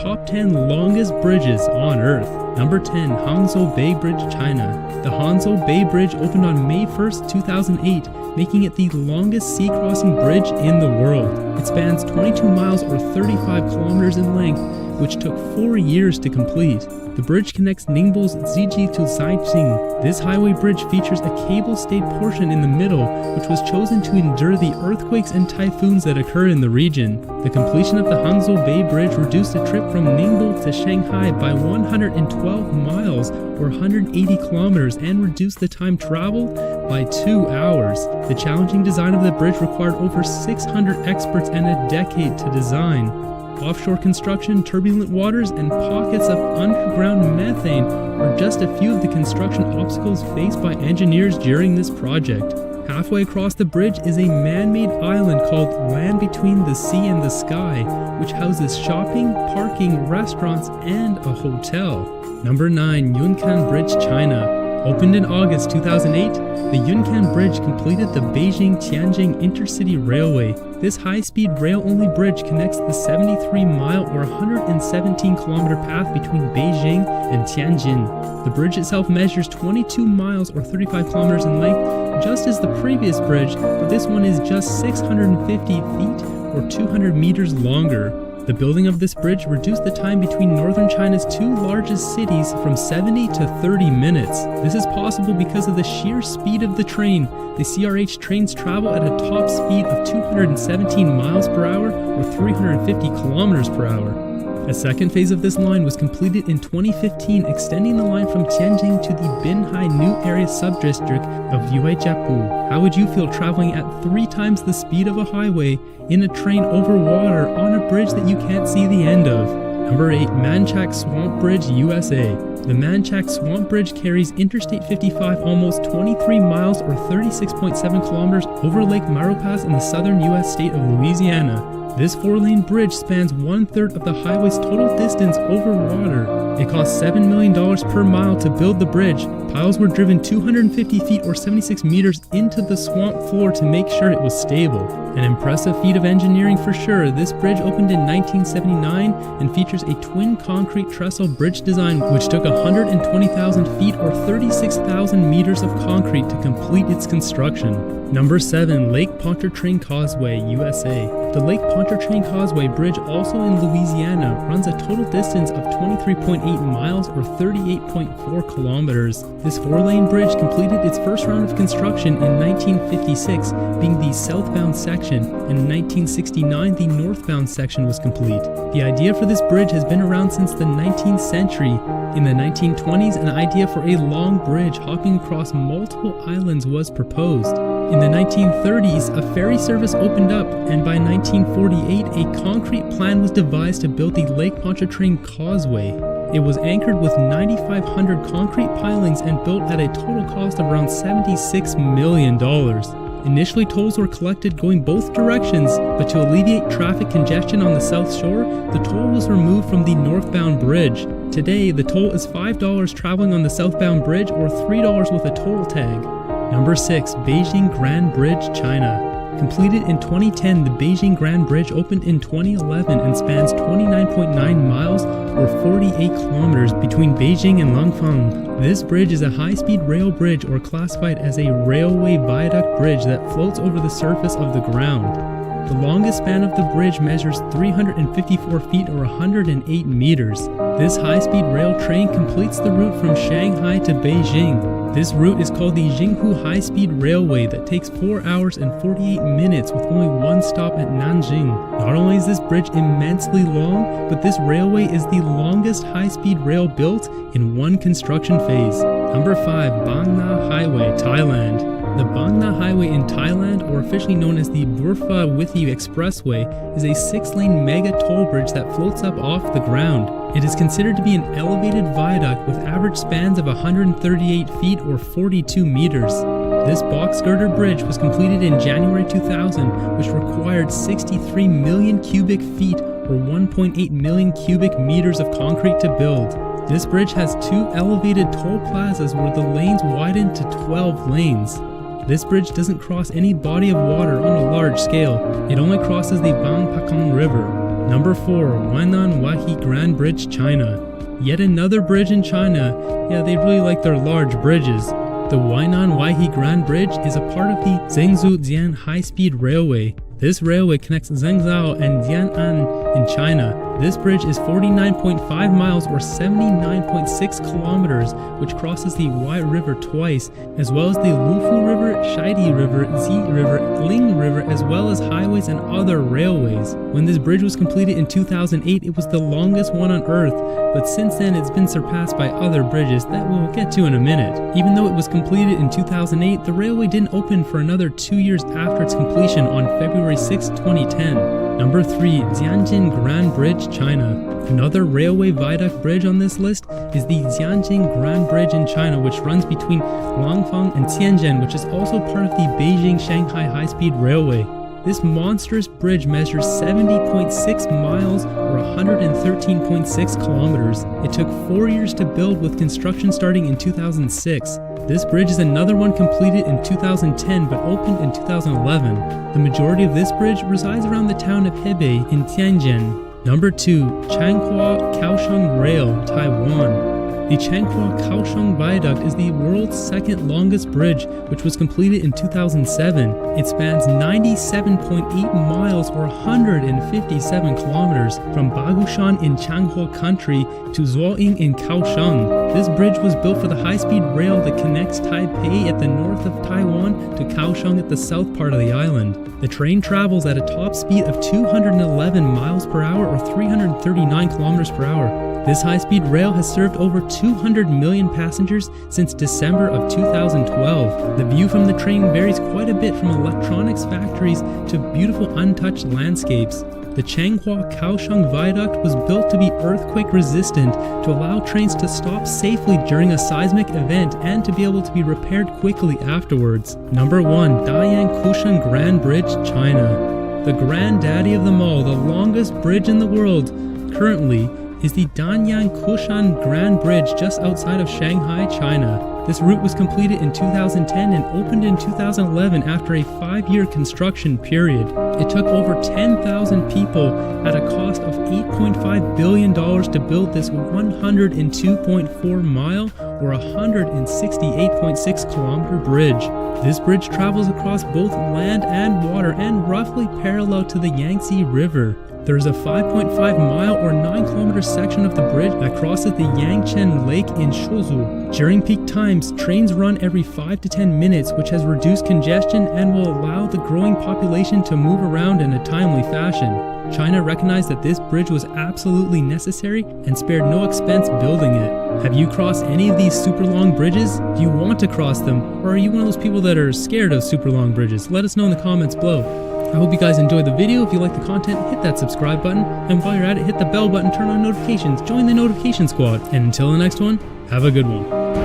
top 10 longest bridges on Earth. Number 10. Hangzhou Bay Bridge, China. The Hangzhou Bay Bridge opened on May 1st, 2008, making it the longest sea crossing bridge in the world. It spans 22 miles or 35 kilometers in length, which took 4 years to complete. The bridge connects Ningbo's Ziji to Caixing. This highway bridge features a cable-stayed portion in the middle, which was chosen to endure the earthquakes and typhoons that occur in the region. The completion of the Hangzhou Bay Bridge reduced the trip from Ningbo to Shanghai by 112 miles or 180 kilometers and reduced the time traveled by 2 hours. The challenging design of the bridge required over 600 experts and a decade to design. Offshore construction, turbulent waters, and pockets of underground methane are just a few of the construction obstacles faced by engineers during this project. Halfway across the bridge is a man-made island called Land Between the Sea and the Sky, which houses shopping, parking, restaurants, and a hotel. Number 9. Yunnan Bridge, China. Opened in August 2008, the Yunnan Bridge completed the Beijing-Tianjin Intercity Railway. This high-speed rail-only bridge connects the 73-mile or 117-kilometer path between Beijing and Tianjin. The bridge itself measures 22 miles or 35 kilometers in length, just as the previous bridge, but this one is just 650 feet or 200 meters longer. The building of this bridge reduced the time between northern China's two largest cities from 70 to 30 minutes. This is possible because of the sheer speed of the train. The CRH trains travel at a top speed of 217 miles per hour or 350 kilometers per hour. A second phase of this line was completed in 2015, extending the line from Tianjin to the Binhai New Area Subdistrict of Yuejiapu. How would you feel traveling at 3 times the speed of a highway in a train over water on a bridge that you can't see the end of? Number 8. Manchac Swamp Bridge, USA. The Manchac Swamp Bridge carries Interstate 55 almost 23 miles or 36.7 kilometers over Lake Maurepas in the southern U.S. state of Louisiana. This 4-lane bridge spans 1/3 of the highway's total distance over water. It cost $7 million per mile to build the bridge. Piles were driven 250 feet or 76 meters into the swamp floor to make sure it was stable. An impressive feat of engineering for sure. This bridge opened in 1979 and features a twin concrete trestle bridge design which took 120,000 feet or 36,000 meters of concrete to complete its construction. Number 7. Lake Pontchartrain Causeway, USA. The Lake Pontchartrain Causeway Bridge, also in Louisiana, runs a total distance of 23.8 miles or 38.4 kilometers. This 4-lane bridge completed its first round of construction in 1956, being the southbound section, and in 1969 the northbound section was complete. The idea for this bridge has been around since the 19th century. In the 1920s, an idea for a long bridge hopping across multiple islands was proposed. In the 1930s, a ferry service opened up, and by 1948, a concrete plan was devised to build the Lake Pontchartrain Causeway. It was anchored with 9,500 concrete pilings and built at a total cost of around $76 million. Initially, tolls were collected going both directions, but to alleviate traffic congestion on the south shore, the toll was removed from the northbound bridge. Today, the toll is $5 traveling on the southbound bridge or $3 with a toll tag. Number 6. Beijing Grand Bridge, China. Completed in 2010, the Beijing Grand Bridge opened in 2011 and spans 29.9 miles or 48 kilometers between Beijing and Langfang. This bridge is a high-speed rail bridge or classified as a railway viaduct bridge that floats over the surface of the ground. The longest span of the bridge measures 354 feet or 108 meters. This high-speed rail train completes the route from Shanghai to Beijing. This route is called the Jinghu High-Speed Railway that takes 4 hours and 48 minutes with only one stop at Nanjing. Not only is this bridge immensely long, but this railway is the longest high-speed rail built in one construction phase. Number 5. Bang Na Highway, Thailand. The Bang Na Highway in Thailand, or officially known as the Burfa Withi Expressway, is a 6-lane mega toll bridge that floats up off the ground. It is considered to be an elevated viaduct with average spans of 138 feet or 42 meters. This box girder bridge was completed in January 2000, which required 63 million cubic feet or 1.8 million cubic meters of concrete to build. This bridge has 2 elevated toll plazas where the lanes widen to 12 lanes. This bridge doesn't cross any body of water on a large scale. It only crosses the Bang Pakong River. Number 4. Huainan Huahi Grand Bridge, China. Yet another bridge in China. Yeah, they really like their large bridges. The Huainan Huahi Grand Bridge is a part of the Zhengzhou-Jian high-speed railway. This railway connects Zhengzhou and Jian'an in China. This bridge is 49.5 miles or 79.6 kilometers, which crosses the Huai River twice, as well as the Lufu River, Shaidi River, Zi River, Ling River, as well as highways and other railways. When this bridge was completed in 2008, it was the longest one on Earth, but since then it's been surpassed by other bridges that we'll get to in a minute. Even though it was completed in 2008, the railway didn't open for another 2 years after its completion on February 6, 2010. Number 3. Jianjin Grand Bridge, China. Another railway viaduct bridge on this list is the Jianjin Grand Bridge in China, which runs between Langfang and Tianjin, which is also part of the Beijing-Shanghai high-speed railway. This monstrous bridge measures 70.6 miles or 113.6 kilometers. It took 4 years to build, with construction starting in 2006. This bridge is another one completed in 2010 but opened in 2011. The majority of this bridge resides around the town of Hebei in Tianjin. Number 2. Changhua Kaohsiung Rail, Taiwan. The Changhua Kaohsiung Viaduct is the world's second longest bridge, which was completed in 2007. It spans 97.8 miles or 157 kilometers from Bagushan in Changhua Country to Zuoying in Kaohsiung. This bridge was built for the high-speed rail that connects Taipei at the north of Taiwan to Kaohsiung at the south part of the island. The train travels at a top speed of 211 miles per hour or 339 kilometers per hour. This high-speed rail has served over 200 million passengers since December of 2012. The view from the train varies quite a bit from electronics factories to beautiful untouched landscapes. The Changhua Kaohsiung Viaduct was built to be earthquake resistant to allow trains to stop safely during a seismic event and to be able to be repaired quickly afterwards. Number 1. Dayang Kushan Grand Bridge, China. The granddaddy of them all, the longest bridge in the world, currently, is the Danyang Kushan Grand Bridge just outside of Shanghai, China. This route was completed in 2010 and opened in 2011 after a 5-year construction period. It took over 10,000 people at a cost of $8.5 billion to build this 102.4 mile or 168.6 kilometer bridge. This bridge travels across both land and water and roughly parallel to the Yangtze River. There is a 5.5 mile or 9 kilometer section of the bridge that crosses the Yangchen Lake in Shuzhou. During peak times, trains run every 5 to 10 minutes, which has reduced congestion and will allow the growing population to move around in a timely fashion. China recognized that this bridge was absolutely necessary and spared no expense building it. Have you crossed any of these super long bridges? Do you want to cross them? Or are you one of those people that are scared of super long bridges? Let us know in the comments below. I hope you guys enjoyed the video. If you like the content, hit that subscribe button. And while you're at it, hit the bell button, turn on notifications, join the notification squad. And until the next one, have a good one.